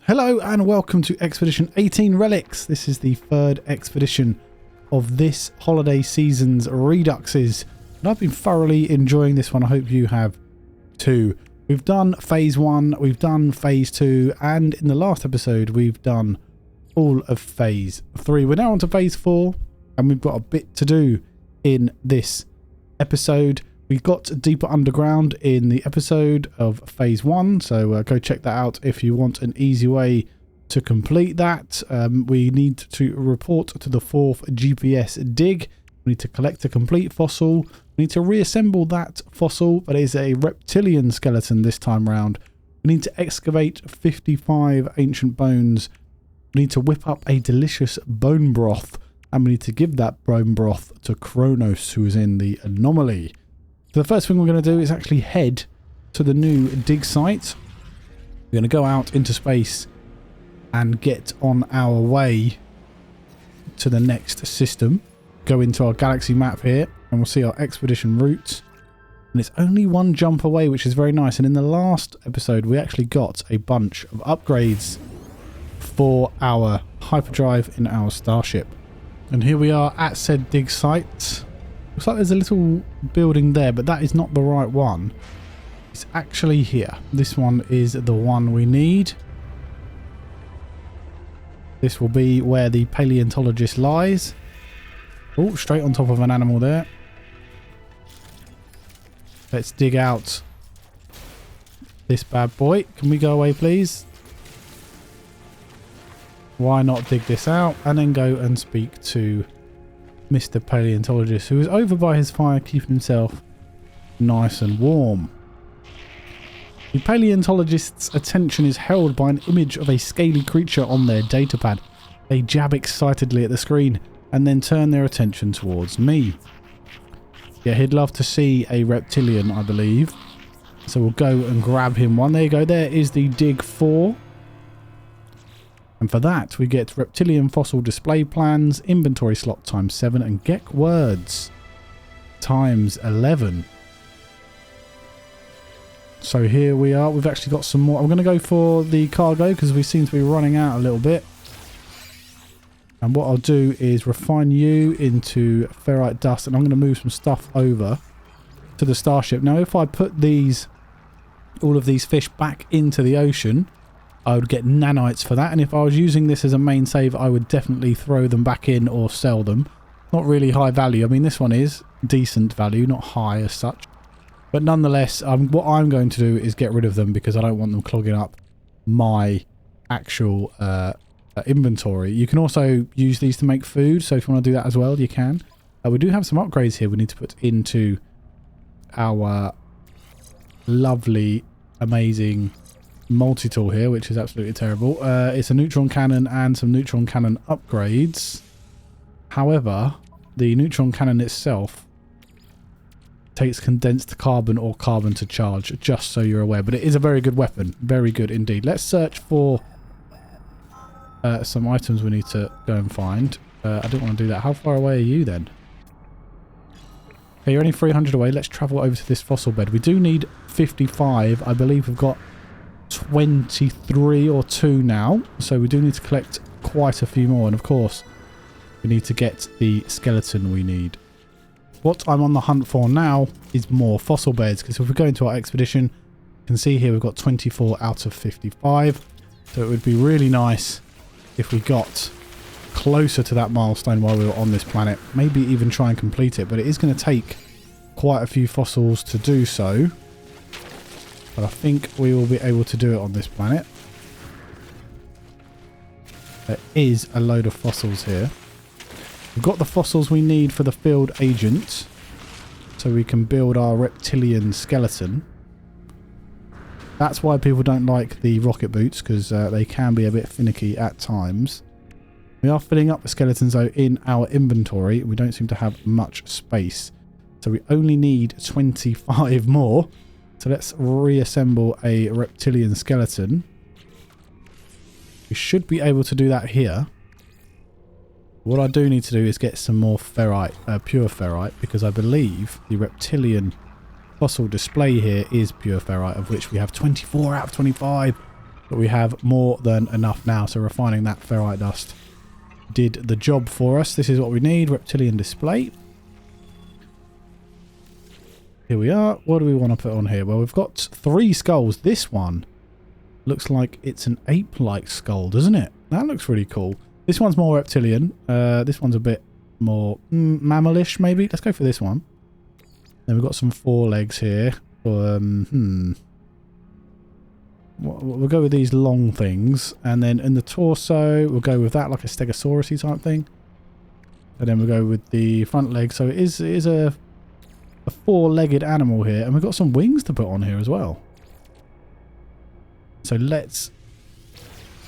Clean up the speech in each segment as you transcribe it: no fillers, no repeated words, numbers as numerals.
Hello and welcome to Expedition 18 Relics. This is the third expedition of this holiday season's Reduxes. And I've been thoroughly enjoying this one. I hope you have too. We've done phase 1, we've done phase 2, and in the last episode we've done all of phase 3. We're now on to phase 4 and we've got a bit to do in this episode. We got deeper underground in the episode of phase 1, so go check that out if you want an easy way to complete that. We need to report to the 4th GPS dig. We need to collect a complete fossil. We need to reassemble that fossil, but it is a reptilian skeleton this time round. We need to excavate 55 ancient bones. We need to whip up a delicious bone broth, and we need to give that bone broth to Kronos, who is in the anomaly. So the first thing we're going to do is actually head to the new dig site. We're going to go out into space and get on our way to the next system. Go into our galaxy map here and we'll see our expedition route. And it's only one jump away, which is very nice. And in the last episode, we actually got a bunch of upgrades for our hyperdrive in our starship. And here we are at said dig site. Looks like there's a little building there, but that is not the right one. It's actually here. This one is the one we need. This will be where the paleontologist lies. Oh, straight on top of an animal there. Let's dig out this bad boy. Can we go away, please? Why not dig this out and then go and speak to Mr. Paleontologist, who is over by his fire keeping himself nice and warm. The paleontologist's attention is held by an image of a scaly creature on their datapad. They jab excitedly at the screen and then turn their attention towards me. Yeah, he'd love to see a reptilian, I believe. So we'll go and grab him one. There you go. There is the dig 4. And for that, we get reptilian fossil display plans, inventory slot times 7, and get words times 11. So here we are. We've actually got some more. I'm going to go for the cargo because we seem to be running out a little bit. And what I'll do is refine you into ferrite dust, and I'm going to move some stuff over to the starship. Now, if I put all of these fish back into the ocean, I would get nanites for that, and if I was using this as a main save, I would definitely throw them back in or sell them. Not really high value. I mean, this one is decent value, not high as such. But nonetheless, what I'm going to do is get rid of them because I don't want them clogging up my actual inventory. You can also use these to make food, so if you want to do that as well, you can. We do have some upgrades here we need to put into our lovely, amazing multi-tool here, which is absolutely terrible. It's a neutron cannon and some neutron cannon upgrades. However, the neutron cannon itself takes condensed carbon or carbon to charge, just so you're aware. But it is a very good weapon. Very good indeed. Let's search for some items we need to go and find. I don't want to do that. How far away are you then? Okay, you're only 300 away. Let's travel over to this fossil bed. We do need 55. I believe we've got 23 or 2 now, so we do need to collect quite a few more, and of course we need to get the skeleton we need. What I'm on the hunt for now is more fossil beds, because if we go into our expedition, you can see here we've got 24 out of 55, so it would be really nice if we got closer to that milestone while we were on this planet, maybe even try and complete it, but it is going to take quite a few fossils to do so. But I think we will be able to do it on this planet. There is a load of fossils here. We've got the fossils we need for the field agent, so we can build our reptilian skeleton. That's why people don't like the rocket boots, because they can be a bit finicky at times. We are filling up the skeletons though in our inventory. We don't seem to have much space, so we only need 25 more. So let's reassemble a reptilian skeleton. We should be able to do that here. What I do need to do is get some more ferrite, pure ferrite, because I believe the reptilian fossil display here is pure ferrite, of which we have 24 out of 25. But we have more than enough now, so refining that ferrite dust did the job for us. This is what we need, reptilian display. Here we are. What do we want to put on here? Well, we've got 3 skulls. This one looks like it's an ape-like skull, doesn't it? That looks really cool. This one's more reptilian. This one's a bit more mammalish, maybe. Let's go for this one. Then we've got some forelegs here. We'll go with these long things. And then in the torso, we'll go with that, like a stegosaurus type thing. And then we'll go with the front leg. So it is a 4-legged animal here. And we've got some wings to put on here as well. So let's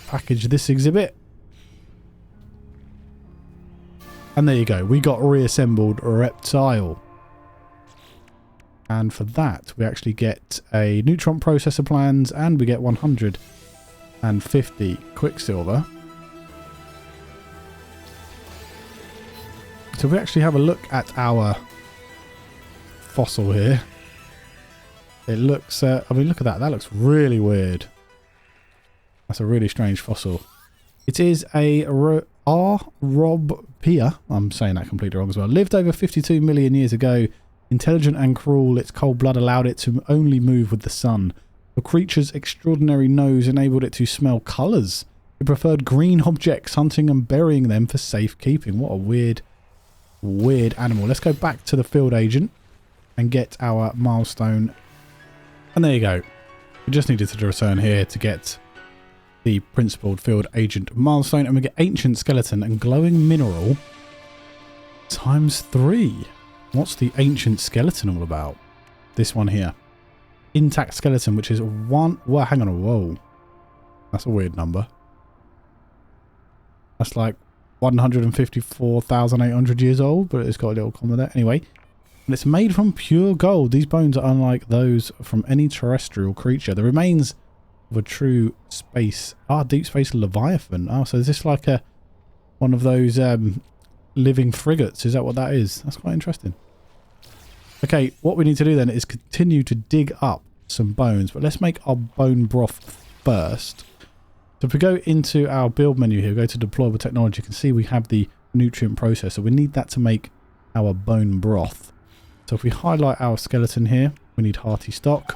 package this exhibit. And there you go. We got Reassembled Reptile. And for that, we actually get a neutron processor plans and we get 150 quicksilver. So we actually have a look at our fossil here. It looks, I mean, look at that. That looks really weird. That's a really strange fossil. It is a Robpia. I'm saying that completely wrong as well. Lived over 52 million years ago. Intelligent and cruel, its cold blood allowed it to only move with the sun. The creature's extraordinary nose enabled it to smell colours. It preferred green objects, hunting and burying them for safekeeping. What a weird, weird animal. Let's go back to the field agent and get our milestone. And there you go. We just needed to return here to get the principled field agent milestone. And we get ancient skeleton and glowing mineral ×3. What's the ancient skeleton all about? This one here. Intact skeleton, which is 1... Well, hang on. Whoa. That's a weird number. That's like 154,800 years old, but it's got a little comma there. Anyway, and it's made from pure gold. These bones are unlike those from any terrestrial creature. The remains of a true space... deep space leviathan. Oh, so is this like one of those... living frigates? Is that what that is? That's quite interesting. Okay, what we need to do then is continue to dig up some bones, but let's make our bone broth first. So if we go into our build menu here, go to deployable technology, you can see we have the nutrient processor. We need that to make our bone broth. So if we highlight our skeleton here, we need Hearty Stack.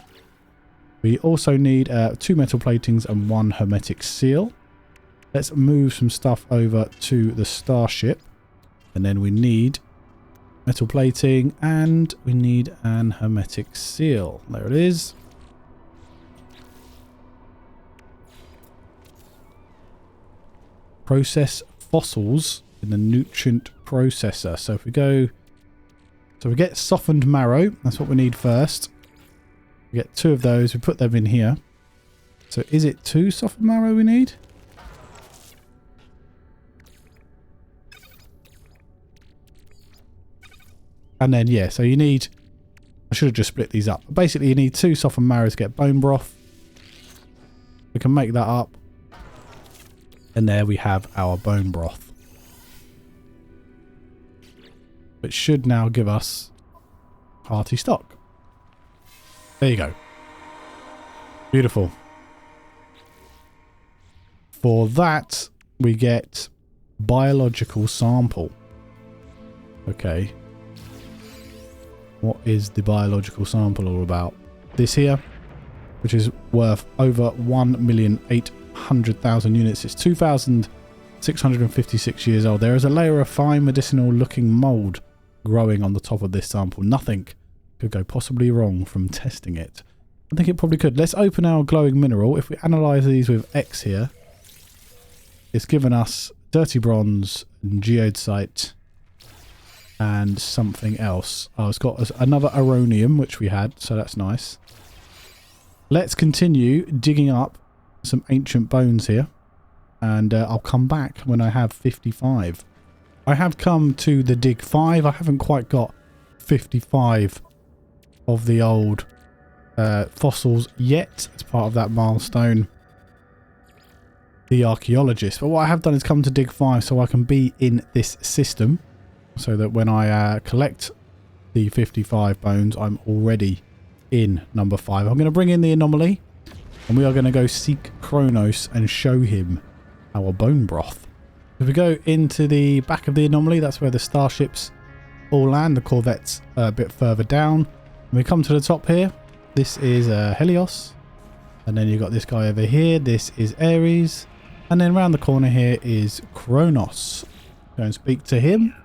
We also need 2 metal platings and 1 hermetic seal. Let's move some stuff over to the starship. And then we need metal plating and we need an hermetic seal. There it is. Process fossils in the nutrient processor. So if we go... So we get softened marrow. That's what we need first. We get 2 of those. We put them in here. So is it 2 softened marrow we need? And then, yeah, so you need... I should have just split these up. But basically, you need 2 softened marrow to get bone broth. We can make that up. And there we have our bone broth. Which should now give us Hearty Stack. There you go. Beautiful. For that, we get biological sample. Okay. What is the biological sample all about? This here, which is worth over 1,800,000 units. It's 2,656 years old. There is a layer of fine medicinal looking mould growing on the top of this sample. Nothing could go possibly wrong from testing it. I think it probably could. Let's open our glowing mineral. If we analyse these with X here, it's given us dirty bronze, geodesite, and something else. Oh, it's got another aronium, which we had, so that's nice. Let's continue digging up some ancient bones here. And I'll come back when I have 55. I have come to the dig 5. I haven't quite got 55 of the old fossils yet as part of that milestone. The Archaeologist. But what I have done is come to dig 5 so I can be in this system. So that when I collect the 55 bones, I'm already in number 5. I'm going to bring in the anomaly. And we are going to go seek Kronos and show him our bone broth. If we go into the back of the anomaly, that's where the starships all land. The corvette's a bit further down. When we come to the top here, this is Helios. And then you've got this guy over here. This is Ares. And then around the corner here is Kronos. Go and speak to him.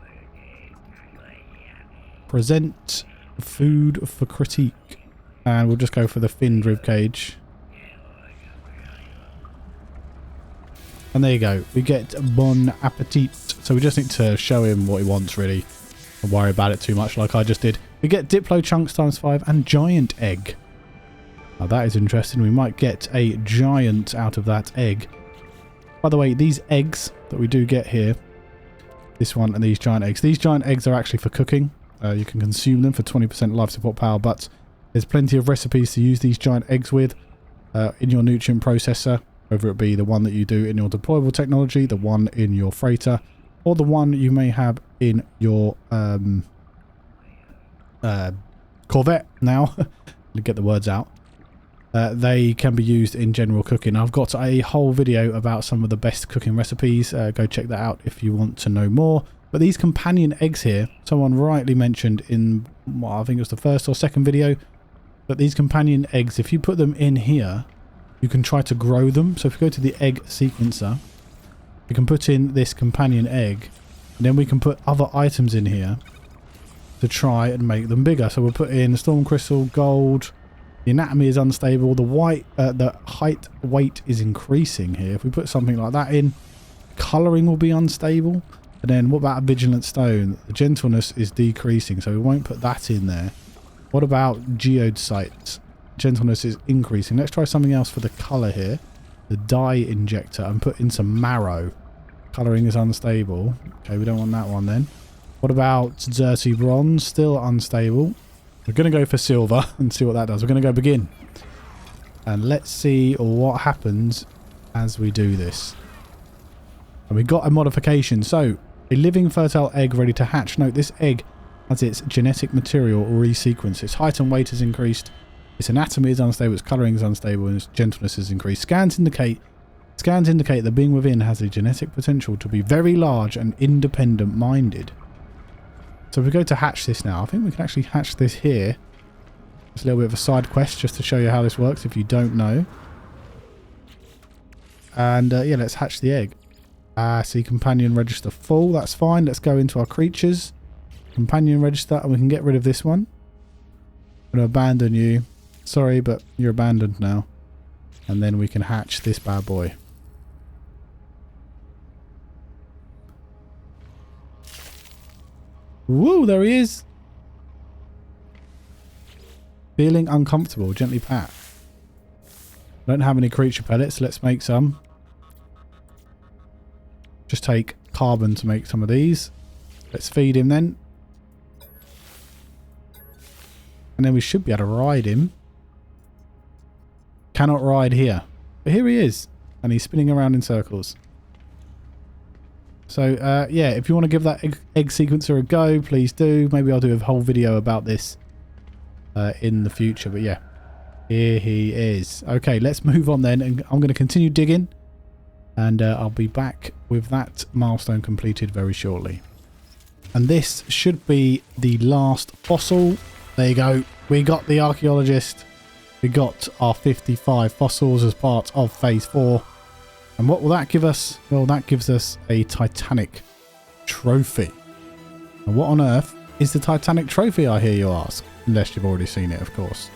Present food for critique. And we'll just go for the finned ribcage. And there you go. We get Bon Appetit. So we just need to show him what he wants, really. Don't worry about it too much like I just did. We get Diplo Chunks ×5 and Giant Egg. Now that is interesting. We might get a giant out of that egg. By the way, these eggs that we do get here, this one and these giant eggs are actually for cooking. You can consume them for 20% life support power, but there's plenty of recipes to use these giant eggs with in your nutrient processor. Whether it be the one that you do in your deployable technology, the one in your freighter, or the one you may have in your Corvette now. To get the words out. They can be used in general cooking. I've got a whole video about some of the best cooking recipes. Go check that out if you want to know more. But these companion eggs here, someone rightly mentioned in, well, I think it was the first or second video, but these companion eggs, if you put them in here, you can try to grow them. So if you go to the egg sequencer, you can put in this companion egg, and then we can put other items in here to try and make them bigger. So we'll put in storm crystal, gold. The anatomy is unstable. The height weight is increasing here. If we put something like that in, colouring will be unstable. And then what about a vigilant stone? The gentleness is decreasing, so we won't put that in there. What about geode sites? Gentleness is increasing. Let's try something else for the colour here. The dye injector, and put in some marrow. Colouring is unstable. Okay, we don't want that one then. What about dirty bronze? Still unstable. We're going to go for silver and see what that does. We're going to go begin. And let's see what happens as we do this. And we got a modification. So, a living fertile egg ready to hatch. Note, this egg has its genetic material resequenced. Its height and weight is increased. Its anatomy is unstable, its colouring is unstable, and its gentleness is increased. Scans indicate the being within has a genetic potential to be very large and independent-minded. So if we go to hatch this now, I think we can actually hatch this here. It's a little bit of a side quest just to show you how this works if you don't know. And yeah, let's hatch the egg. See, companion register full, that's fine. Let's go into our creatures. Companion register, and we can get rid of this one. I'm going to abandon you. Sorry, but you're abandoned now. And then we can hatch this bad boy. Woo, there he is. Feeling uncomfortable, gently pat. Don't have any creature pellets, let's make some. Just take carbon to make some of these. Let's feed him then. And then we should be able to ride him. Cannot ride here. But here he is. And he's spinning around in circles. So, yeah, if you want to give that egg sequencer a go, please do. Maybe I'll do a whole video about this in the future. But yeah, here he is. Okay, let's move on then. And I'm going to continue digging. And I'll be back with that milestone completed very shortly. And this should be the last fossil. There you go. We got the Archaeologist. We got our 55 fossils as part of Phase 4. And what will that give us? Well, that gives us a Titanic trophy. And what on earth is the Titanic trophy, I hear you ask? Unless you've already seen it, of course.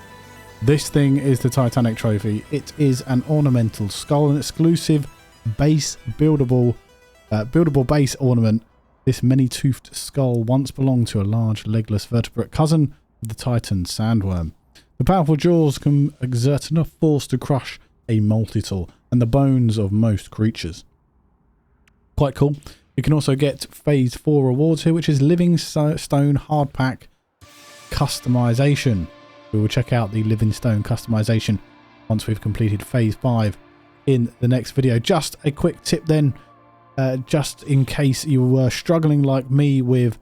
This thing is the Titanic trophy. It is an ornamental skull, an exclusive base buildable base ornament. This many-toothed skull once belonged to a large legless vertebrate cousin of the Titan sandworm. The powerful jaws can exert enough force to crush a multitude and the bones of most creatures. Quite cool. You can also get Phase 4 rewards here, which is Living Stone Hardpack Customization. We will check out the Living Stone customization once we've completed Phase 5 in the next video. Just a quick tip then, just in case you were struggling like me with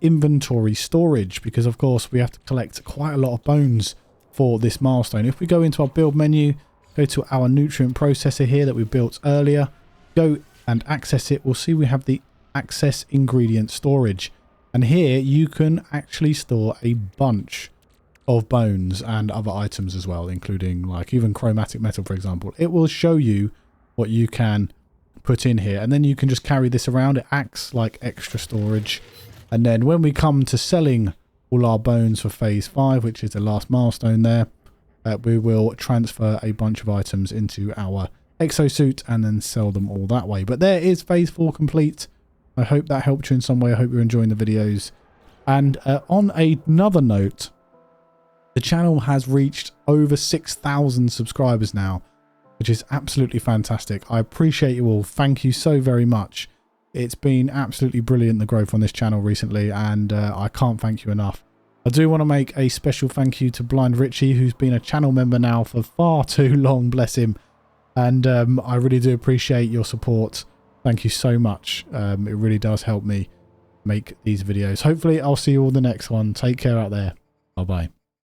inventory storage, because of course we have to collect quite a lot of bones for this milestone. If we go into our build menu go to our nutrient processor here that we built earlier, go and access it. We'll see we have the access ingredient storage, and here you can actually store a bunch of bones and other items as well, including like even chromatic metal, for example. It will show you what you can put in here, and then you can just carry this around. It acts like extra storage. And then when we come to selling all our bones for phase 5, which is the last milestone there, we will transfer a bunch of items into our exosuit and then sell them all that way. But there is phase 4 complete. I hope that helped you in some way. I hope you're enjoying the videos. And on another note, the channel has reached over 6,000 subscribers now, which is absolutely fantastic. I appreciate you all. Thank you so very much. It's been absolutely brilliant, the growth on this channel recently, and I can't thank you enough. I do want to make a special thank you to Blind Richie, who's been a channel member now for far too long, bless him. And I really do appreciate your support. Thank you so much. It really does help me make these videos. Hopefully I'll see you all in the next one. Take care out there. Bye-bye.